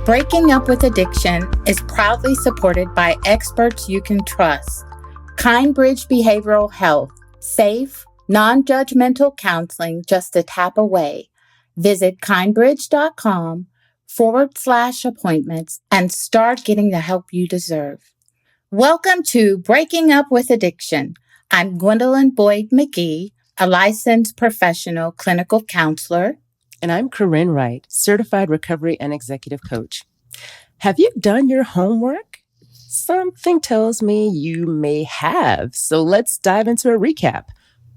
Breaking Up with Addiction is proudly supported by experts you can trust. Kindbridge Behavioral Health, safe, non-judgmental counseling just a tap away. Visit kindbridge.com/appointments and start getting the help you deserve. Welcome to Breaking Up with Addiction. I'm Gwendolyn Boyd McGee, a licensed professional clinical counselor. And I'm Corinne Wright, certified recovery and executive coach. Have you done your homework? Something tells me you may have. So let's dive into a recap.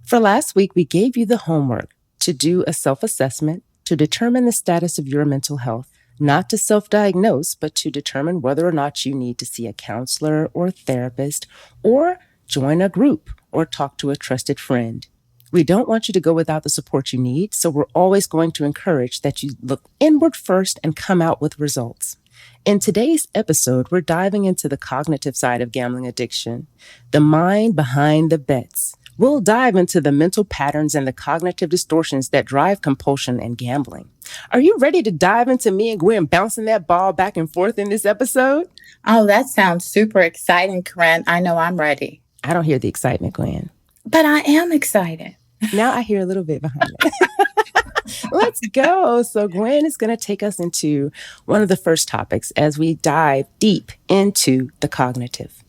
For last week, we gave you the homework to do a self-assessment to determine the status of your mental health, not to self-diagnose, but to determine whether or not you need to see a counselor or therapist or join a group or talk to a trusted friend. We don't want you to go without the support you need, so we're always going to encourage that you look inward first and come out with results. In today's episode, we're diving into the cognitive side of gambling addiction, the mind behind the bets. We'll dive into the mental patterns and the cognitive distortions that drive compulsion and gambling. Are you ready to dive into me and Gwen bouncing that ball back and forth in this episode? Oh, that sounds super exciting, Corinne. I know I'm ready. I don't hear the excitement, Gwen. But I am excited. Now I hear a little bit behind it. Let's go. So Gwen is going to take us into one of the first topics as we dive deep into the cognitive.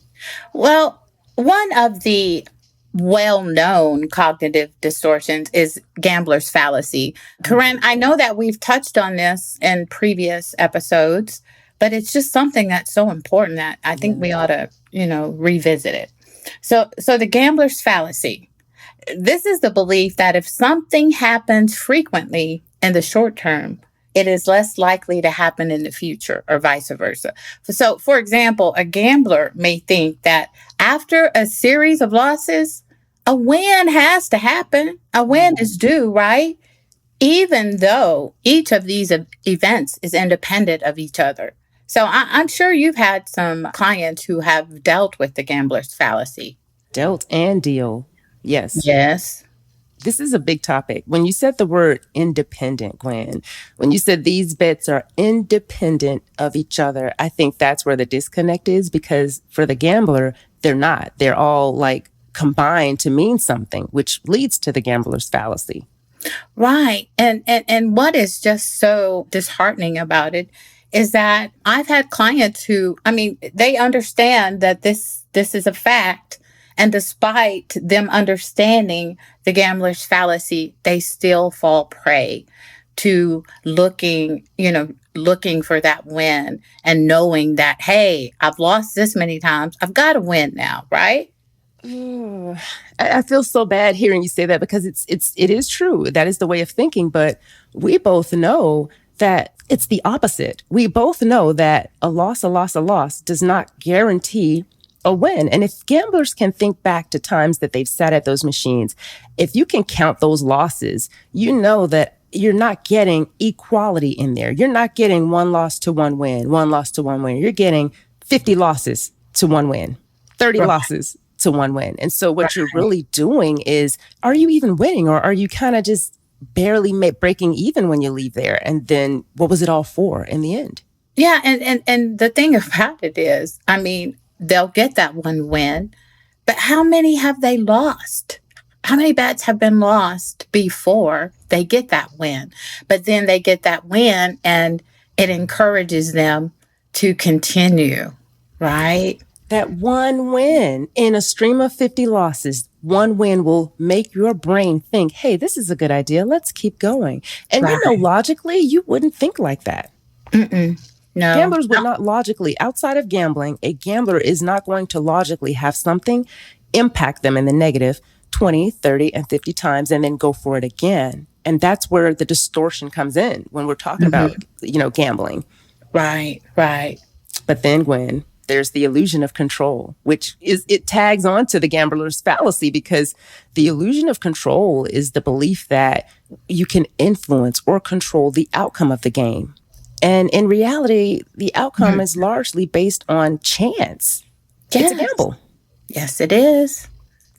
Well, one of the well-known cognitive distortions is gambler's fallacy. Corinne, I know that we've touched on this in previous episodes, but it's just something that's so important that I think we ought to, revisit it. So the gambler's fallacy. This is the belief that if something happens frequently in the short term, it is less likely to happen in the future or vice versa. So, for example, a gambler may think that after a series of losses, a win has to happen. A win is due, right? Even though each of these events is independent of each other. So I'm sure you've had some clients who have dealt with the gambler's fallacy. Dealt and deal. Yes. Yes. This is a big topic. When you said the word independent, Gwen, when you said these bets are independent of each other, I think that's where the disconnect is, because for the gambler, they're not. They're all like combined to mean something, which leads to the gambler's fallacy. Right. And what is just so disheartening about it is that I've had clients who, they understand that this is a fact. And despite them understanding the gambler's fallacy, they still fall prey to looking for that win and knowing that, hey, I've lost this many times. I've got to win now, right? I feel so bad hearing you say that, because it is true. That is the way of thinking. But we both know that it's the opposite. We both know that a loss does not guarantee a win. And if gamblers can think back to times that they've sat at those machines, if you can count those losses, you know that you're not getting equality in there. You're not getting one loss to one win, one loss to one win. You're getting 50 losses to one win, 30 losses to one win. And so what you're really doing is, are you even winning, or are you kind of just barely breaking even when you leave there? And then what was it all for in the end? Yeah. And the thing about it is, they'll get that one win, but how many have they lost? How many bets have been lost before they get that win? But then they get that win and it encourages them to continue, right? That one win in a stream of 50 losses, one win will make your brain think, hey, this is a good idea. Let's keep going. And logically, you wouldn't think like that. No. Gamblers would not logically, outside of gambling, a gambler is not going to logically have something impact them in the negative 20, 30, and 50 times and then go for it again. And that's where the distortion comes in when we're talking about, gambling. Right. But then, Gwen, there's the illusion of control, which it tags on to the gambler's fallacy, because the illusion of control is the belief that you can influence or control the outcome of the game. And in reality, the outcome is largely based on chance. Yes. It's a gamble. Yes, it is.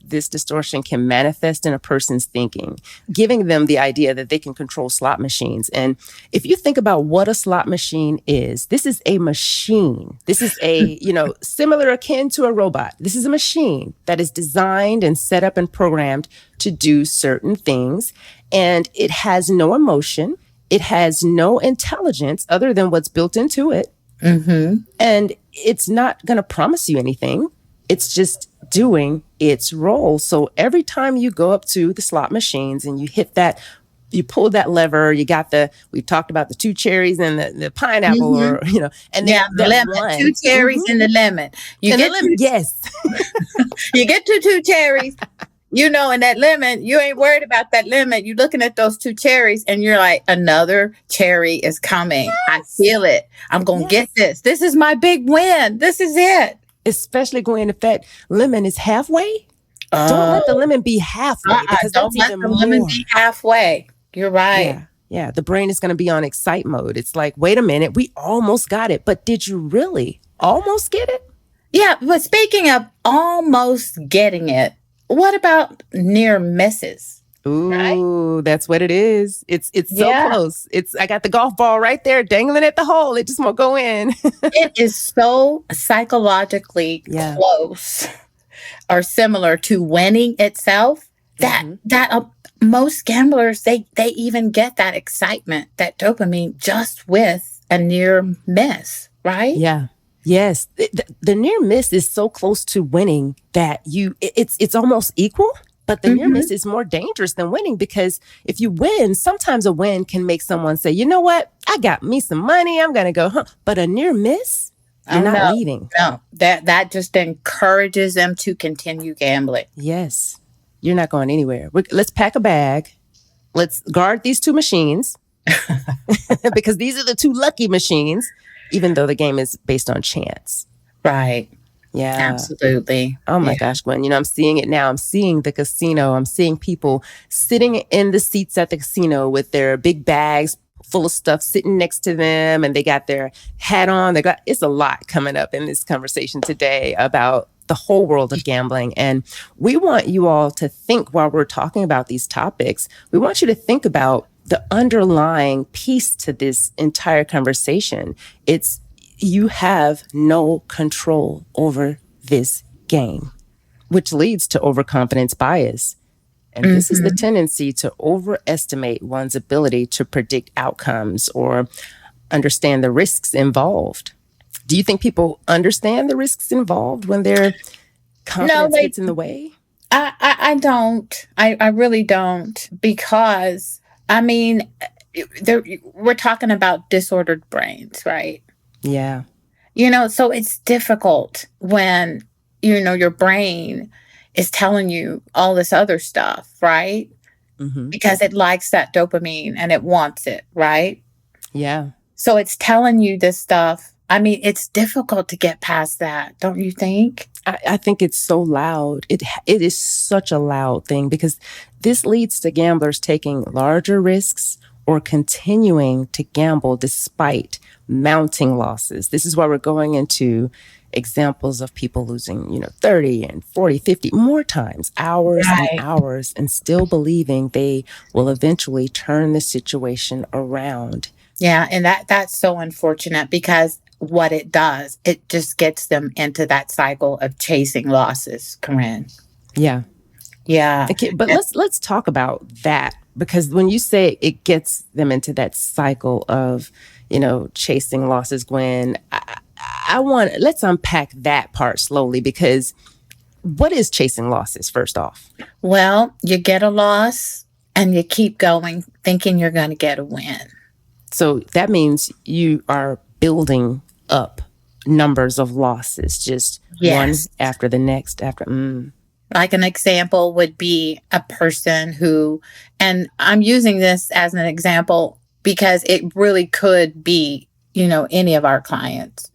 this distortion can manifest in a person's thinking, giving them the idea that they can control slot machines. And if you think about what a slot machine is, this is a machine. This is a, similar akin to a robot. This is a machine that is designed and set up and programmed to do certain things. And it has no emotion. It has no intelligence other than what's built into it. Mm-hmm. And it's not going to promise you anything. It's just doing its role. So every time you go up to the slot machines and you hit that, you pull that lever, we talked about the 2 cherries and the pineapple, Mm-hmm. And then the lemon, 2 cherries and the lemon. Yes. You get to 2 cherries, and that lemon, you ain't worried about that lemon. You're looking at those 2 cherries and you're like, another cherry is coming. Yes. I feel it. I'm going to get this. This is my big win. This is it. Especially Gwen, if that lemon is halfway, don't let the lemon be halfway because don't that's let even the more. lemon be halfway. You're right. Yeah. The brain is going to be on excite mode. It's like, wait a minute, we almost got it. But did you really almost get it? Yeah. But speaking of almost getting it, what about near misses? Ooh, right? That's what it is. It's so close. I got the golf ball right there dangling at the hole. It just won't go in. It is so psychologically close or similar to winning itself that most gamblers, they even get that excitement, that dopamine just with a near miss, right? Yeah. Yes. The near miss is so close to winning that it's almost equal. But the near miss is more dangerous than winning because if you win, sometimes a win can make someone say, you know what? I got me some money. I'm going to go home. But a near miss, you're not leaving. No, that just encourages them to continue gambling. Yes. You're not going anywhere. Let's pack a bag. Let's guard these 2 machines because these are the 2 lucky machines, even though the game is based on chance. Right. Yeah. Absolutely. Oh my gosh, Gwen, I'm seeing it now. I'm seeing the casino. I'm seeing people sitting in the seats at the casino with their big bags full of stuff sitting next to them and they got their hat on. It's a lot coming up in this conversation today about the whole world of gambling. And we want you all to think while we're talking about these topics, we want you to think about the underlying piece to this entire conversation. It's you have no control over this game, which leads to overconfidence bias. And this is the tendency to overestimate one's ability to predict outcomes or understand the risks involved. Do you think people understand the risks involved when their confidence gets in the way? I don't. I really don't because, we're talking about disordered brains, right? Yeah. So it's difficult when, your brain is telling you all this other stuff, right? Mm-hmm. Because it likes that dopamine and it wants it, right? Yeah. So it's telling you this stuff. It's difficult to get past that, don't you think? I think it's so loud. It is such a loud thing because this leads to gamblers taking larger risks or continuing to gamble despite mounting losses. This is why we're going into examples of people losing, 30 and 40, 50 more times, hours and hours, and still believing they will eventually turn the situation around. Yeah, and that's so unfortunate because what it does, it just gets them into that cycle of chasing losses, Corinne. Yeah. Yeah. Okay, but let's talk about that because when you say it gets them into that cycle of, chasing losses, Gwen, let's unpack that part slowly because what is chasing losses first off? Well, you get a loss and you keep going thinking you're going to get a win. So that means you are building up numbers of losses, just one after the next Like an example would be a person who, and I'm using this as an example because it really could be, any of our clients.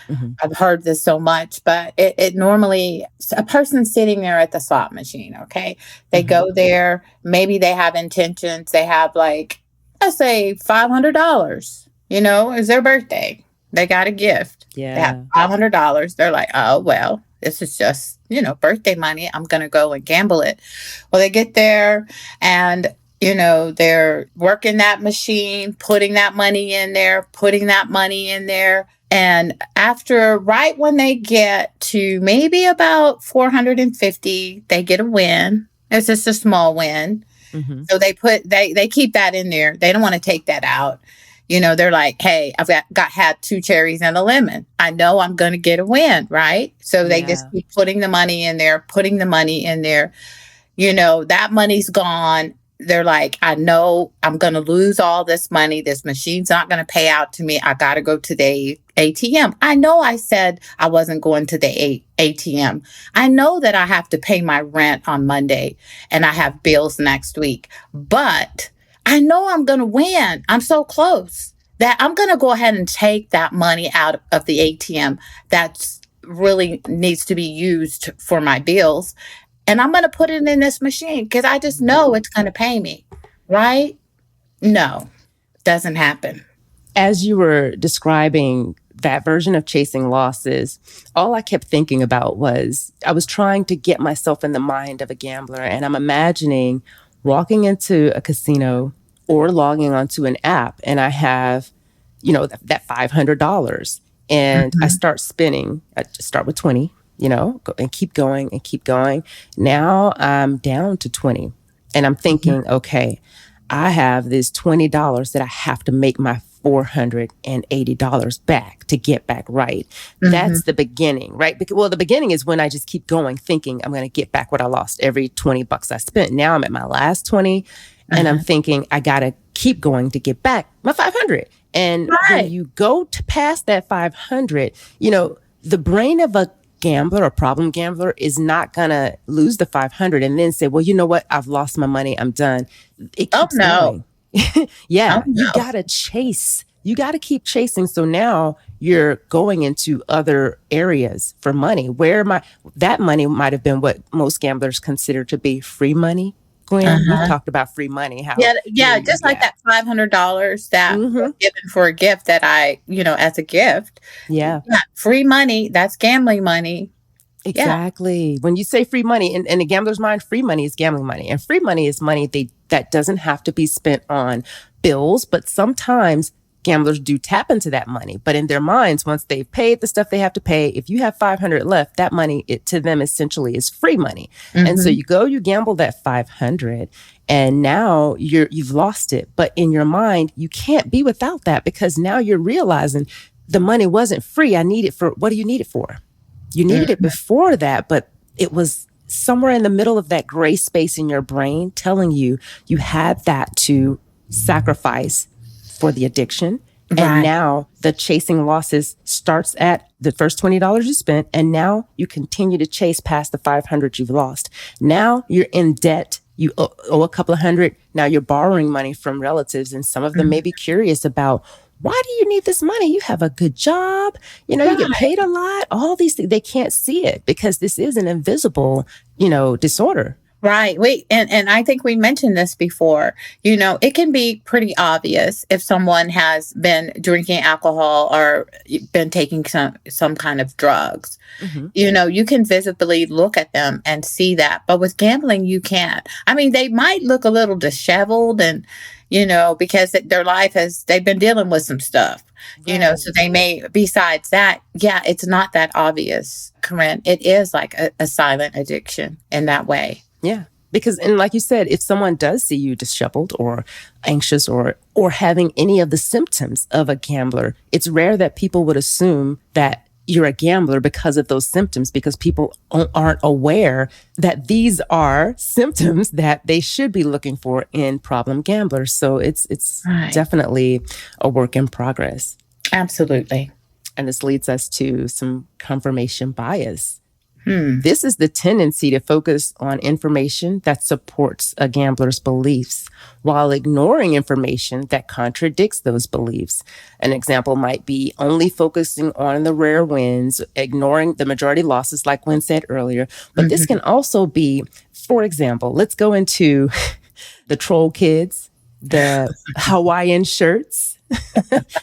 Mm-hmm. I've heard this so much, but it normally, a person sitting there at the slot machine, okay? They go there, maybe they have intentions, they have let's say $500, it's their birthday. They got a gift. Yeah. They have $500. They're like, oh, well, this is just, birthday money. I'm going to go and gamble it. Well, they get there and, they're working that machine, putting that money in there, putting that money in there. And right when they get to maybe about 450, they get a win. It's just a small win. Mm-hmm. So they keep that in there. They don't want to take that out. They're like, hey, I've had 2 cherries and a lemon. I know I'm going to get a win, right? So they just keep putting the money in there, putting the money in there. That money's gone. They're like, I know I'm going to lose all this money. This machine's not going to pay out to me. I got to go to the ATM. I know I said I wasn't going to the ATM. I know that I have to pay my rent on Monday and I have bills next week, but I know I'm going to win. I'm so close that I'm going to go ahead and take that money out of the ATM that's really needs to be used for my bills. And I'm going to put it in this machine because I just know it's going to pay me, right? No, doesn't happen. As you were describing that version of chasing losses, all I kept thinking about was I was trying to get myself in the mind of a gambler. And I'm imagining walking into a casino or logging onto an app and I have, that $500 and I start spinning. I just start with 20, and keep going and keep going. Now I'm down to 20 and I'm thinking, okay, I have this $20 that I have to make my $480 back to get back right. That's the beginning, right? Well, the beginning is when I just keep going, thinking I'm going to get back what I lost every $20 I spent. Now I'm at my last 20 and I'm thinking I got to keep going to get back my 500. And when you go to past that 500, the brain of a gambler or problem gambler is not going to lose the 500 and then say, well, you know what? I've lost my money. I'm done. It keeps going. You got to chase. You got to keep chasing. So now you're going into other areas for money where that money might have been what most gamblers consider to be free money. Glenn, we talked about free money. How just like that $500 that was given for a gift that I, as a gift. Yeah. Free money, that's gambling money. Exactly. When you say free money, in a gambler's mind, free money is gambling money. And free money is money that doesn't have to be spent on bills, but sometimes gamblers do tap into that money. But in their minds, once they've paid the stuff they have to pay, if you have 500 left, that money to them essentially is free money. And so you gamble that 500 and now you've lost it. But in your mind, you can't be without that because now you're realizing the money wasn't free. I need it for, what do you need it for? You needed it before that, but it was somewhere in the middle of that gray space in your brain telling you you had that to sacrifice for the addiction. And now the chasing losses starts at the first $20 you spent. And now you continue to chase past the 500 you've lost. Now you're in debt. You owe a couple of hundred. Now you're borrowing money from relatives. And some of them may be curious about, why do you need this money? You have a good job. You get paid a lot. All these things, they can't see it because this is an invisible, disorder. Right. And I think we mentioned this before. It can be pretty obvious if someone has been drinking alcohol or been taking some kind of drugs. You can visibly look at them and see that. But with gambling, you can't. I mean, they might look a little disheveled and, because their life they've been dealing with some stuff, so they may, besides that, it's not that obvious, Corinne. It is like a silent addiction in that way. Yeah. Because, and like you said, if someone does see you disheveled or anxious or having any of the symptoms of a gambler, it's rare that people would assume that you're a gambler because of those symptoms, because people aren't aware that these are symptoms that they should be looking for in problem gamblers. So it's definitely a work in progress. Absolutely. And this leads us to some confirmation bias. This is the tendency to focus on information that supports a gambler's beliefs while ignoring information that contradicts those beliefs. An example might be only focusing on the rare wins, ignoring the majority losses, like Gwen said earlier. But this can also be, for example, let's go into the troll kids. the Hawaiian shirts,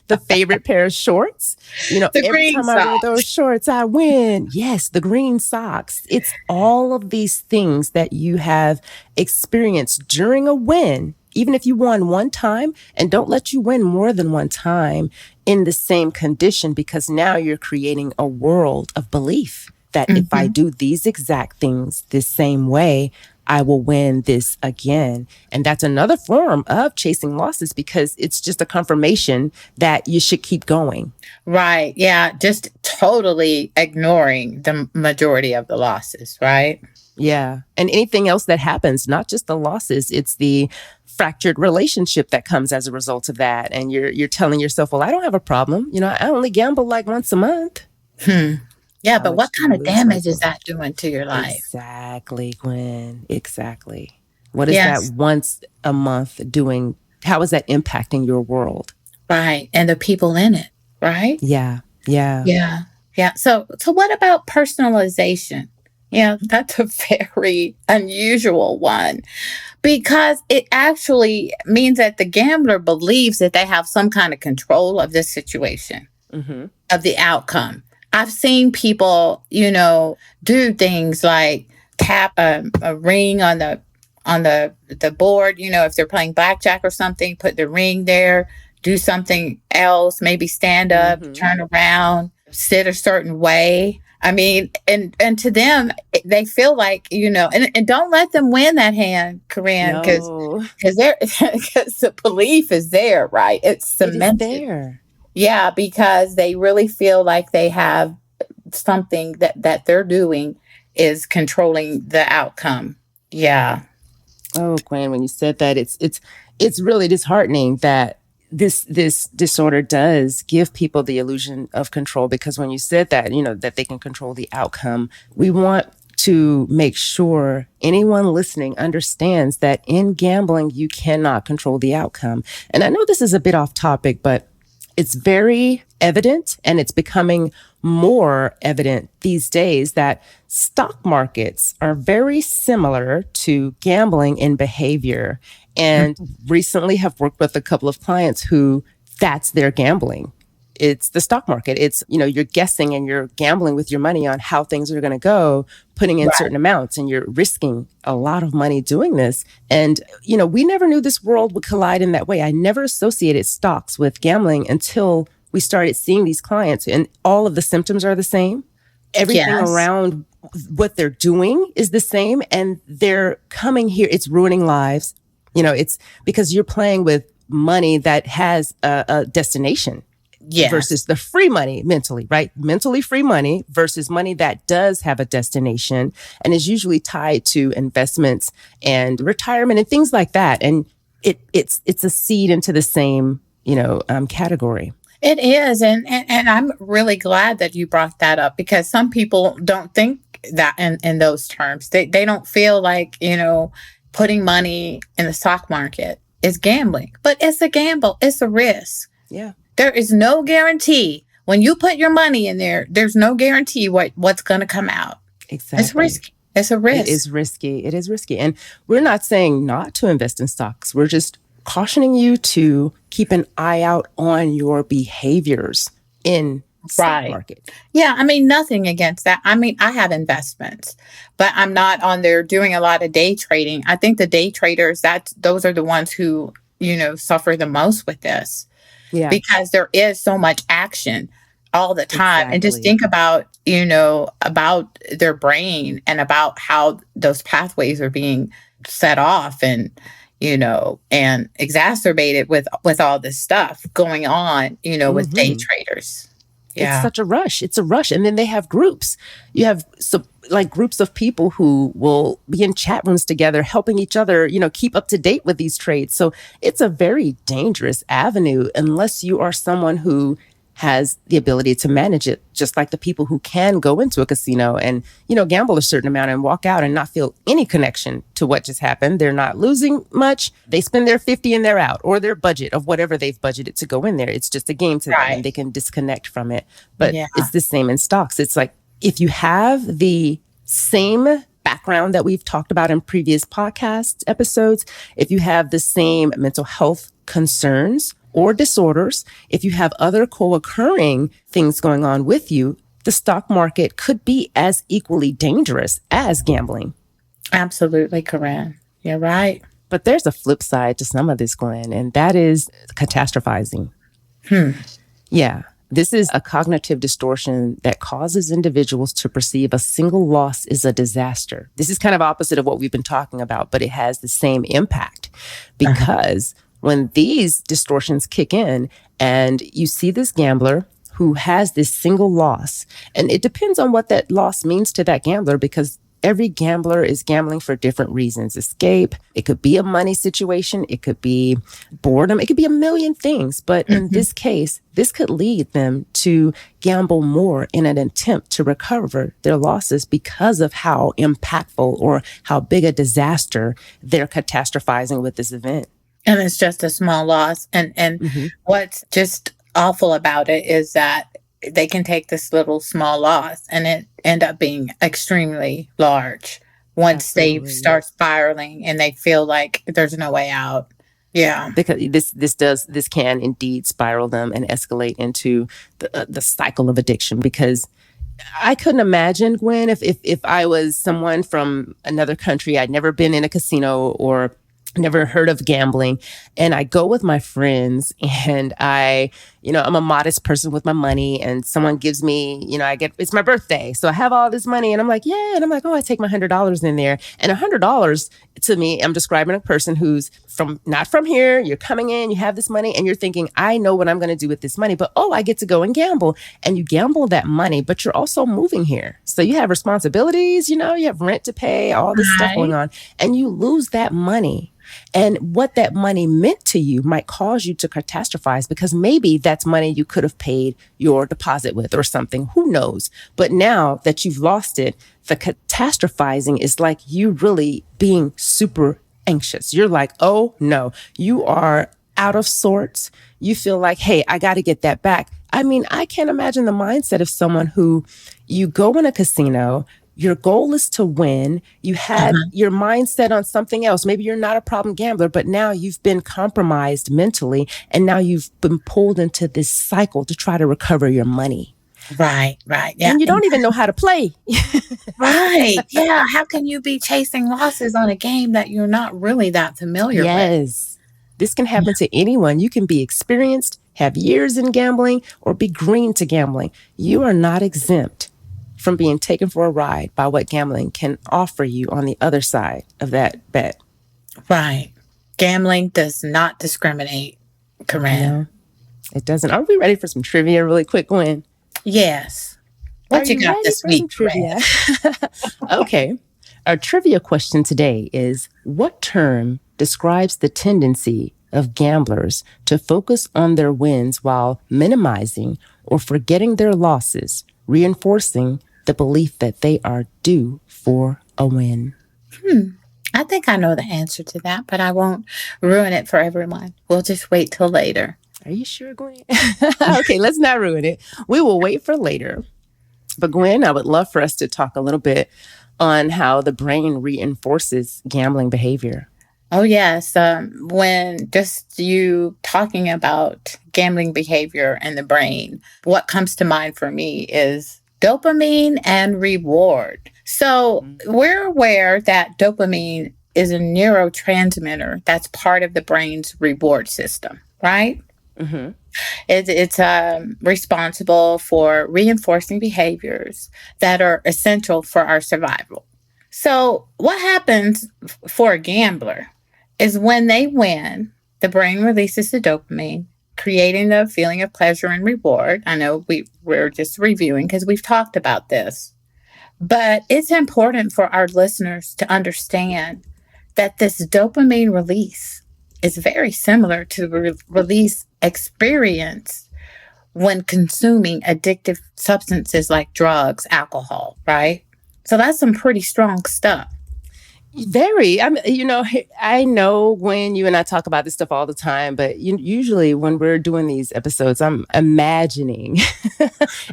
the favorite pair of shorts. The Every green time I wear socks. those shorts, I win. Yes, the green socks. It's all of these things that you have experienced during a win, even if you won one time, and don't let you win more than one time in the same condition, because now you're creating a world of belief that if I do these exact things the same way, I will win this again. And that's another form of chasing losses, because it's just a confirmation that you should keep going. Right. Yeah. Just totally ignoring the majority of the losses. Right. Yeah. And anything else that happens, not just the losses, it's the fractured relationship that comes as a result of that. And you're telling yourself, well, I don't have a problem. I only gamble like once a month. Yeah. How But what much do kind you of lose damage right is that doing to your life? Exactly, Gwen. Exactly. What is that Yes. once a month doing? How is that impacting your world? Right. And the people in it. Right. Yeah. Yeah. Yeah. Yeah. So what about personalization? Yeah, that's a very unusual one, because it actually means that the gambler believes that they have some kind of control of this situation, of the outcome. I've seen people, do things like tap a ring on the board. If they're playing blackjack or something, put the ring there, do something else, maybe stand up, turn around, sit a certain way. I mean, and to them, they feel like, and don't let them win that hand, Corinne, because No, because the belief is there, right? It's it is cemented. there. Yeah, because they really feel like they have something that they're doing is controlling the outcome. Yeah. Oh, Gwen, when you said that, it's really disheartening that this disorder does give people the illusion of control, because when you said that, that they can control the outcome, we want to make sure anyone listening understands that in gambling, you cannot control the outcome. And I know this is a bit off topic, but it's very evident, and it's becoming more evident these days, that stock markets are very similar to gambling in behavior. And recently have worked with a couple of clients who that's their gambling. It's the stock market. It's, you're guessing and you're gambling with your money on how things are going to go, putting in certain amounts, and you're risking a lot of money doing this. And, we never knew this world would collide in that way. I never associated stocks with gambling until we started seeing these clients, and all of the symptoms are the same. Everything around what they're doing is the same, and they're coming here. It's ruining lives. It's because you're playing with money that has a destination. Yes. Versus the free money mentally, right? Mentally free money versus money that does have a destination and is usually tied to investments and retirement and things like that. And it's a seed into the same, category. It is. And I'm really glad that you brought that up, because some people don't think that in those terms. They don't feel like, putting money in the stock market is gambling, but it's a gamble. It's a risk. Yeah. There is no guarantee. When you put your money in there, there's no guarantee what's going to come out. Exactly. It's risky. It's a risk. It is risky. It is risky. And we're not saying not to invest in stocks. We're just cautioning you to keep an eye out on your behaviors in stock market. Yeah. I mean, nothing against that. I mean, I have investments, but I'm not on there doing a lot of day trading. I think the day traders, those are the ones who, suffer the most with this. Yeah. Because there is so much action all the time. Exactly. And just think about, about their brain and about how those pathways are being set off and, and exacerbated with all this stuff going on, with day traders. Yeah. It's such a rush. It's a rush. And then they have groups. You have groups of people who will be in chat rooms together, helping each other, keep up to date with these trades. So it's a very dangerous avenue unless you are someone who has the ability to manage it, just like the people who can go into a casino and, gamble a certain amount and walk out and not feel any connection to what just happened. They're not losing much. They spend their 50 and they're out, or their budget of whatever they've budgeted to go in there. It's just a game to them and they can disconnect from it. But it's the same in stocks. It's like, if you have the same background that we've talked about in previous podcast episodes, if you have the same mental health concerns or disorders, if you have other co-occurring things going on with you, the stock market could be as equally dangerous as gambling. Absolutely, Corinne. You're right. But there's a flip side to some of this, Gwen, and that is catastrophizing. Yeah. This is a cognitive distortion that causes individuals to perceive a single loss is a disaster. This is kind of opposite of what we've been talking about, but it has the same impact because when these distortions kick in and you see this gambler who has this single loss, and it depends on what that loss means to that gambler because every gambler is gambling for different reasons. Escape. It could be a money situation. It could be boredom. It could be a million things. But in this case, this could lead them to gamble more in an attempt to recover their losses because of how impactful or how big a disaster they're catastrophizing with this event. And it's just a small loss. And what's just awful about it is that they can take this little small loss and it end up being extremely large once they start spiraling and they feel like there's no way out. Yeah. Because this can indeed spiral them and escalate into the cycle of addiction. Because I couldn't imagine, Gwen, if I was someone from another country, I'd never been in a casino or never heard of gambling. And I go with my friends and I'm a modest person with my money and someone gives me, it's my birthday. So I have all this money and I'm like, yeah. And I'm like, oh, I take my $100 in there. And $100 to me, I'm describing a person who's not from here. You're coming in, you have this money and you're thinking, I know what I'm going to do with this money, but I get to go and gamble. And you gamble that money, but you're also moving here. So you have responsibilities, you have rent to pay, all this stuff going on, and you lose that money. And what that money meant to you might cause you to catastrophize because maybe that's money you could have paid your deposit with or something. Who knows? But now that you've lost it, the catastrophizing is like you really being super anxious. You're like, oh no, you are out of sorts. You feel like, hey, I got to get that back. I mean, I can't imagine the mindset of someone who you go in a casino. Your goal is to win. You had your mindset on something else. Maybe you're not a problem gambler, but now you've been compromised mentally. And now you've been pulled into this cycle to try to recover your money. Right. Yeah. And you don't even know how to play. Right. Yeah. How can you be chasing losses on a game that you're not really that familiar with? Yes. This can happen to anyone. You can be experienced, have years in gambling, or be green to gambling. You are not exempt from being taken for a ride by what gambling can offer you on the other side of that bet. Right. Gambling does not discriminate, Corinne. No, it doesn't. Are we ready for some trivia really quick, Gwen? Yes. What you got this week, trivia? Okay. Our trivia question today is, what term describes the tendency of gamblers to focus on their wins while minimizing or forgetting their losses, reinforcing the belief that they are due for a win? I think I know the answer to that, but I won't ruin it for everyone. We'll just wait till later. Are you sure, Gwen? Okay, let's not ruin it. We will wait for later. But Gwen, I would love for us to talk a little bit on how the brain reinforces gambling behavior. Oh, yes. When just you talking about gambling behavior and the brain, what comes to mind for me is dopamine and reward. So we're aware that dopamine is a neurotransmitter that's part of the brain's reward system, right? It's responsible for reinforcing behaviors that are essential for our survival. So what happens for a gambler is when they win, the brain releases the dopamine, creating the feeling of pleasure and reward. I know we're just reviewing because we've talked about this, but it's important for our listeners to understand that this dopamine release is very similar to the release experience when consuming addictive substances like drugs, alcohol, right? So that's some pretty strong stuff. Very. I know when you and I talk about this stuff all the time, but usually when we're doing these episodes, I'm imagining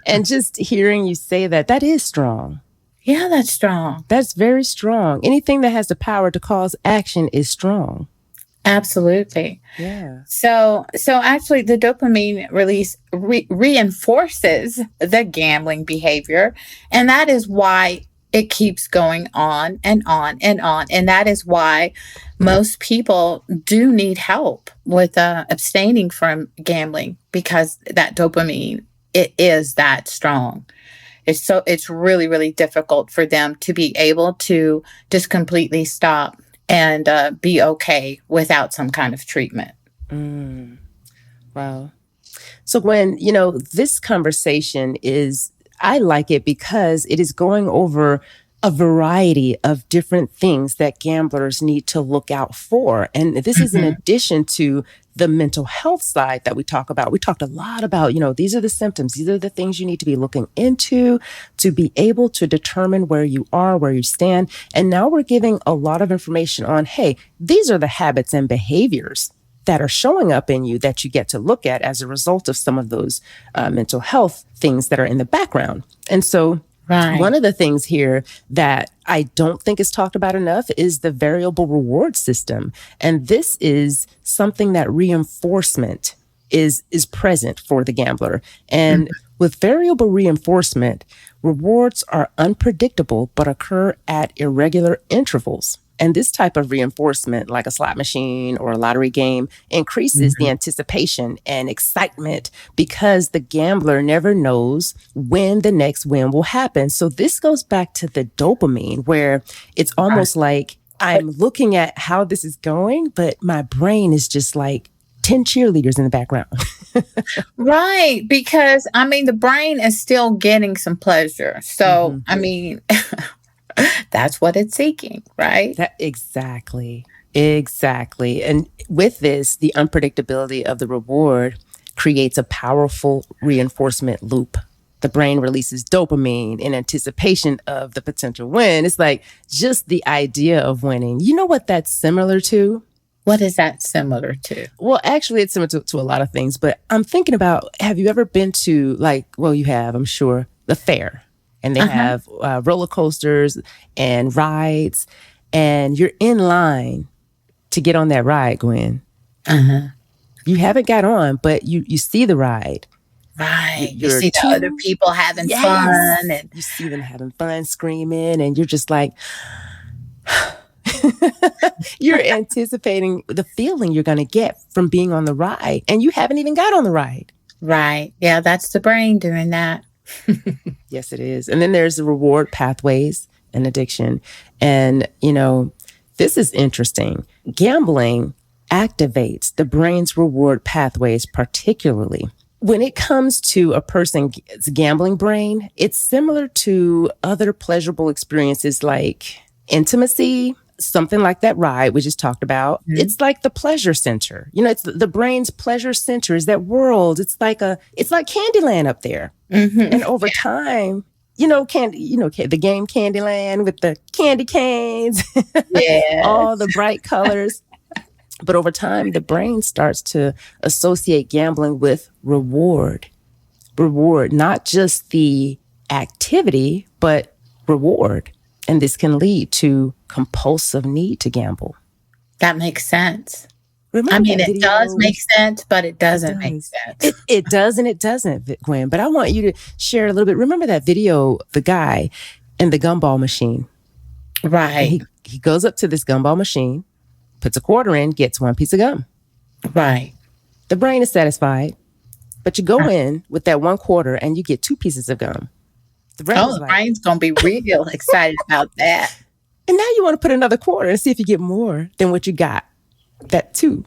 and just hearing you say that is strong. Yeah, that's strong. That's very strong. Anything that has the power to cause action is strong. Absolutely. Yeah. So actually, the dopamine release reinforces the gambling behavior, and that is why it keeps going on and on and on. And that is why most people do need help with abstaining from gambling, because that dopamine, it is that strong. It's really, really difficult for them to be able to just completely stop and be okay without some kind of treatment. Wow. So Gwen, this conversation I like it because it is going over a variety of different things that gamblers need to look out for. And this is in addition to the mental health side that we talk about. We talked a lot about, these are the symptoms. These are the things you need to be looking into to be able to determine where you are, where you stand. And now we're giving a lot of information on, hey, these are the habits and behaviors that are showing up in you that you get to look at as a result of some of those mental health things that are in the background. And so one of the things here that I don't think is talked about enough is the variable reward system. And this is something that reinforcement is present for the gambler. And with variable reinforcement, rewards are unpredictable but occur at irregular intervals. And this type of reinforcement, like a slot machine or a lottery game, increases the anticipation and excitement because the gambler never knows when the next win will happen. So this goes back to the dopamine, where it's almost like I'm looking at how this is going, but my brain is just like 10 cheerleaders in the background. Right. Because, the brain is still getting some pleasure. So, that's what it's seeking, right? Exactly. And with this, the unpredictability of the reward creates a powerful reinforcement loop. The brain releases dopamine in anticipation of the potential win. It's like just the idea of winning. You know what that's similar to? What is that similar to? Well, actually, it's similar to a lot of things, but I'm thinking about, have you ever been to you have, I'm sure, the fair? And they have roller coasters and rides, and you're in line to get on that ride, Gwen. You haven't got on, but you see the ride. Right. You see the other people having fun. And you see them having fun, screaming, and you're just like, you're anticipating the feeling you're going to get from being on the ride, and you haven't even got on the ride. Right. Yeah, that's the brain doing that. Yes, it is. And then there's the reward pathways and addiction. And, this is interesting. Gambling activates the brain's reward pathways, particularly. When it comes to a person's gambling brain, it's similar to other pleasurable experiences like intimacy, something like that ride we just talked about. It's like the pleasure center. It's the brain's pleasure center is that world. It's like Candyland up there. And over time, the game Candyland with the candy canes, all the bright colors. But over time, the brain starts to associate gambling with reward, not just the activity, but reward. And this can lead to compulsive need to gamble. That makes sense. It does make sense, but it doesn't make sense. It does and it doesn't, Gwen. But I want you to share a little bit. Remember that video, the guy and the gumball machine? Right. He goes up to this gumball machine, puts a quarter in, gets one piece of gum. Right. The brain is satisfied, but you go in with that one quarter and you get 2 pieces of gum. The brain's going to be real excited about that. And now you want to put another quarter and see if you get more than what you got. That 2.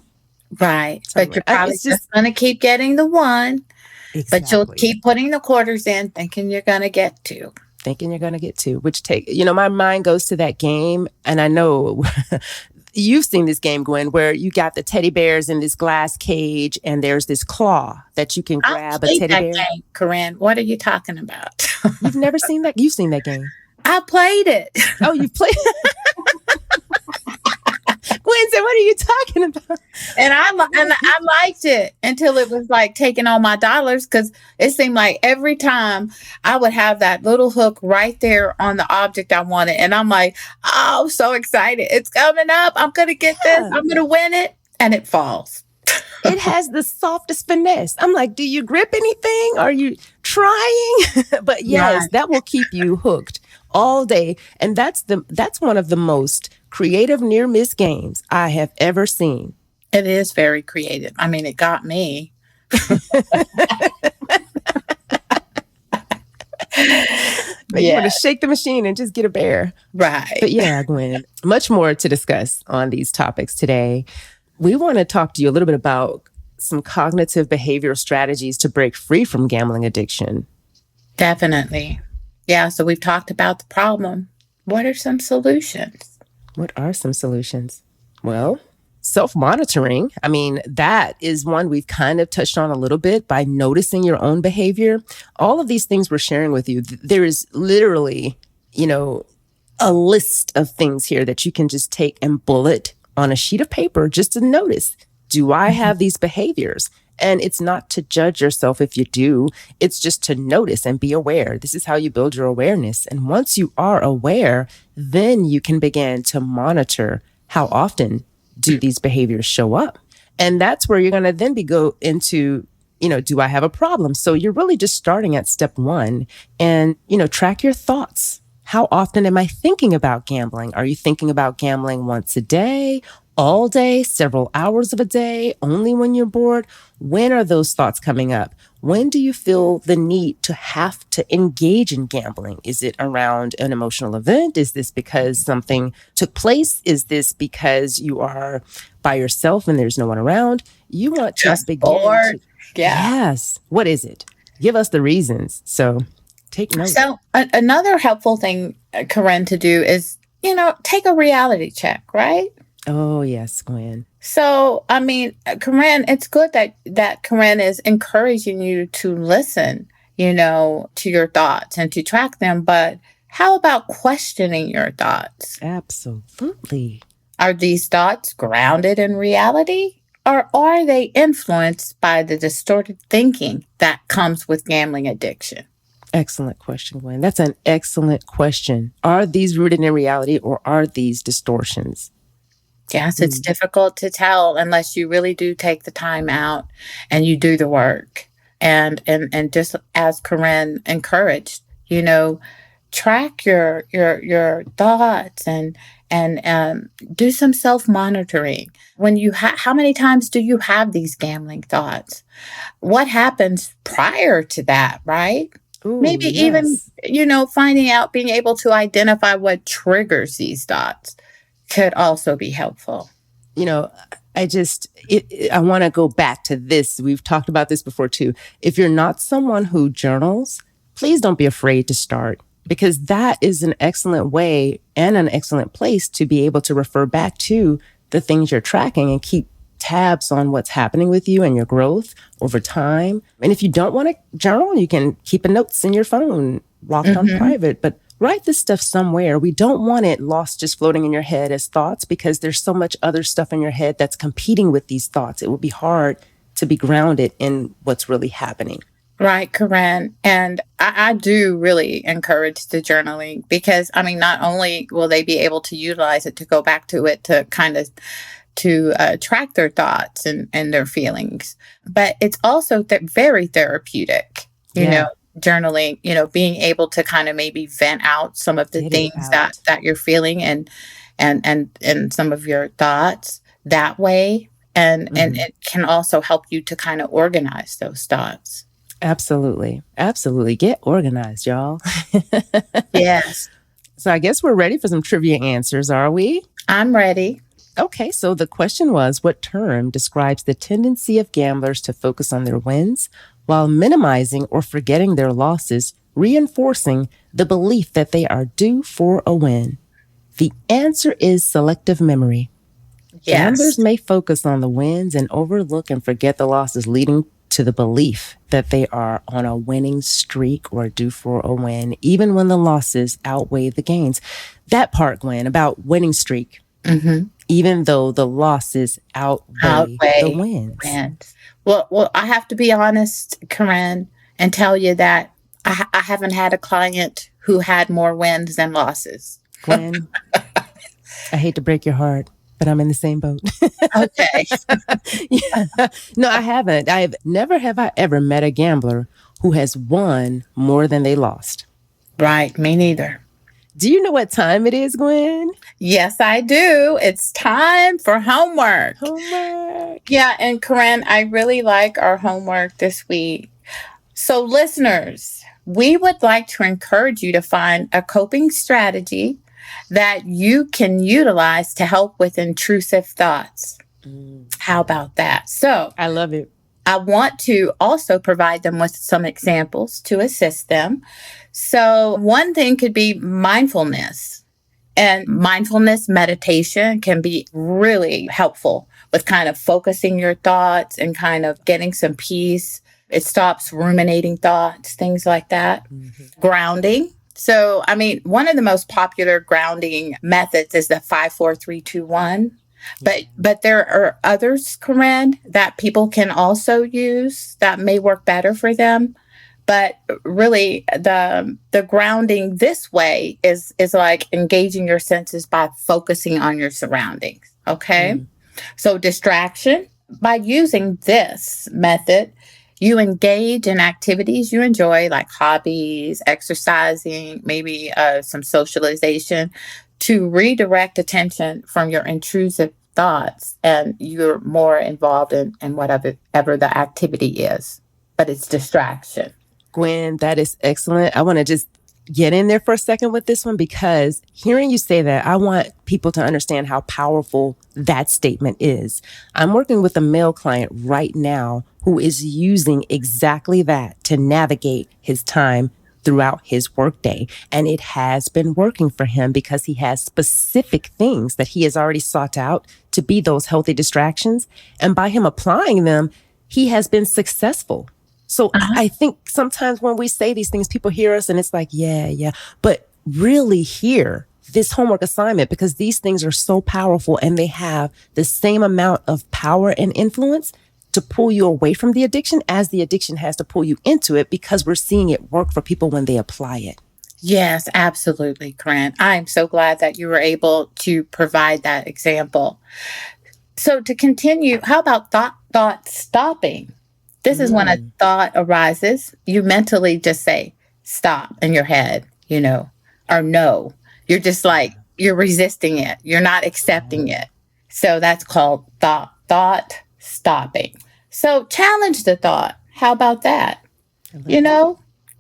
Right. But you're probably just going to keep getting the 1. Exactly. But you'll keep putting the quarters in thinking you're going to get 2. Which my mind goes to that game. And I know you've seen this game, Gwen, where you got the teddy bears in this glass cage and there's this claw that you can grab a teddy bear. Game, Corinne. What are you talking about? You've never seen that? You've seen that game. I played it. Oh, you've played? Gwen said said, what are you talking about? And I liked it until it was like taking all my dollars, because it seemed like every time I would have that little hook right there on the object I wanted. And I'm like, oh, so excited. It's coming up. I'm going to get this. I'm going to win it. And it falls. It has the softest finesse. I'm like, do you grip anything? Are you trying? But yes, Right. that will keep you hooked all day. And that's one of the most creative near miss games I have ever seen. It is very creative. I mean, it got me. But you want to shake the machine and just get a bear. Right. But yeah, Gwen, much more to discuss on these topics today. We want to talk to you a little bit about some cognitive behavioral strategies to break free from gambling addiction. Definitely. Yeah. So we've talked about the problem. What are some solutions? What are some solutions? Well, self-monitoring. I mean, that is one we've kind of touched on a little bit by noticing your own behavior. All of these things we're sharing with you, there is literally, a list of things here that you can just take and bullet on a sheet of paper just to notice, do I have these behaviors? And it's not to judge yourself if you do. It's just to notice and be aware. This is how you build your awareness. And once you are aware, then you can begin to monitor how often do these behaviors show up. And that's where you're going to then go into, do I have a problem? So you're really just starting at step one and, track your thoughts. How often am I thinking about gambling? Are you thinking about gambling once a day, all day, several hours of a day, only when you're bored? When are those thoughts coming up? When do you feel the need to have to engage in gambling? Is it around an emotional event? Is this because something took place? Is this because you are by yourself and there's no one around? You want to Just begin bored. to, Yeah. Yes. What is it? Give us the reasons. So take note. So another helpful thing, Corinne, to do is, take a reality check, right? Oh, yes, Gwen. So, I mean, Corinne, it's good that Corinne is encouraging you to listen, to your thoughts and to track them. But how about questioning your thoughts? Absolutely. Are these thoughts grounded in reality, or are they influenced by the distorted thinking that comes with gambling addiction? Excellent question, Gwen. That's an excellent question. Are these rooted in reality or are these distortions? Yes, it's difficult to tell unless you really do take the time out and you do the work. And just as Corinne encouraged, track your thoughts and do some self-monitoring. When you how many times do you have these gambling thoughts? What happens prior to that, right? Ooh, Maybe yes. even, finding out, being able to identify what triggers these thoughts could also be helpful. I want to go back to this. We've talked about this before too. If you're not someone who journals, please don't be afraid to start, because that is an excellent way and an excellent place to be able to refer back to the things you're tracking and keep tabs on what's happening with you and your growth over time. And if you don't want to journal, you can keep notes in your phone locked on private, but write this stuff somewhere. We don't want it lost just floating in your head as thoughts, because there's so much other stuff in your head that's competing with these thoughts. It would be hard to be grounded in what's really happening. Right, Corinne. And I do really encourage the journaling, because, not only will they be able to utilize it to go back to it to kind of to track their thoughts and their feelings, but it's also very therapeutic, journaling, being able to kind of maybe vent out some of the things that you're feeling and some of your thoughts that way. And it can also help you to kind of organize those thoughts. Absolutely. Absolutely. Get organized, y'all. Yes. So I guess we're ready for some trivia answers, are we? I'm ready. Okay, so the question was, what term describes the tendency of gamblers to focus on their wins while minimizing or forgetting their losses, reinforcing the belief that they are due for a win? The answer is selective memory. Yes. Gamblers may focus on the wins and overlook and forget the losses, leading to the belief that they are on a winning streak or due for a win, even when the losses outweigh the gains. That part, Gwen, about winning streak. even though the losses outweigh the wins. wins. Well, I have to be honest, Corinne, and tell you that I haven't had a client who had more wins than losses. Gwen, I hate to break your heart, but I'm in the same boat. Okay. Yeah. No, I haven't. Have I ever met a gambler who has won more than they lost. Right. Me neither. Do you know what time it is, Gwen? Yes, I do. It's time for homework. Homework. Yeah. And Corinne, I really like our homework this week. So listeners, we would like to encourage you to find a coping strategy that you can utilize to help with intrusive thoughts. How about that? So I love it. I want to also provide them with some examples to assist them. So one thing could be mindfulness. And mindfulness meditation can be really helpful with kind of focusing your thoughts and kind of getting some peace. It stops ruminating thoughts, things like that. Mm-hmm. Grounding. So, one of the most popular grounding methods is the 5, 4, 3, 2, 1. But there are others, Corinne, that people can also use that may work better for them. But really, the grounding this way is like engaging your senses by focusing on your surroundings. Okay. Mm. So distraction, by using this method, you engage in activities you enjoy, like hobbies, exercising, maybe some socialization, to redirect attention from your intrusive thoughts, and you're more involved in whatever the activity is. But it's distraction. Gwen, that is excellent. I want to just get in there for a second with this one, because hearing you say that, I want people to understand how powerful that statement is. I'm working with a male client right now who is using exactly that to navigate his time throughout his workday. And it has been working for him because he has specific things that he has already sought out to be those healthy distractions. And by him applying them, he has been successful. So I think sometimes when we say these things, people hear us and it's like, yeah. But really hear this homework assignment, because these things are so powerful and they have the same amount of power and influence to pull you away from the addiction as the addiction has to pull you into it, because we're seeing it work for people when they apply it. Yes, absolutely, Corinne. I'm so glad that you were able to provide that example. So to continue, how about thought stopping? This is when a thought arises, you mentally just say, stop in your head, or no. You're just like, you're resisting it. You're not accepting it. So that's called thought stopping. So challenge the thought. How about that?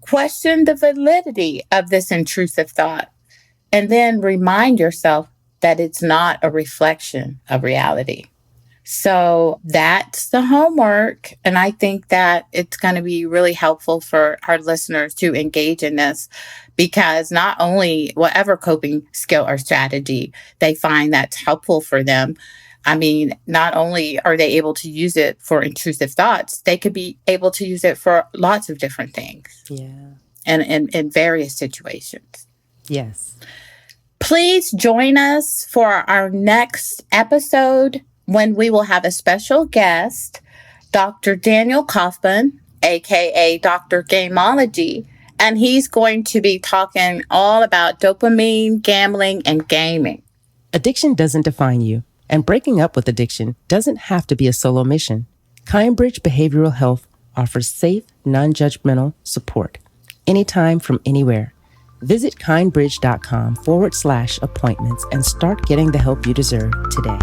Question the validity of this intrusive thought, and then remind yourself that it's not a reflection of reality. So that's the homework. And I think that it's going to be really helpful for our listeners to engage in this, because not only whatever coping skill or strategy they find that's helpful for them, not only are they able to use it for intrusive thoughts, they could be able to use it for lots of different things. Yeah. And in various situations. Yes. Please join us for our next episode, when we will have a special guest, Dr. Daniel Kaufman, aka Dr. Gameology, and he's going to be talking all about dopamine, gambling, and gaming. Addiction doesn't define you, and breaking up with addiction doesn't have to be a solo mission. Kindbridge Behavioral Health offers safe, non-judgmental support anytime from anywhere. Visit kindbridge.com/appointments and start getting the help you deserve today.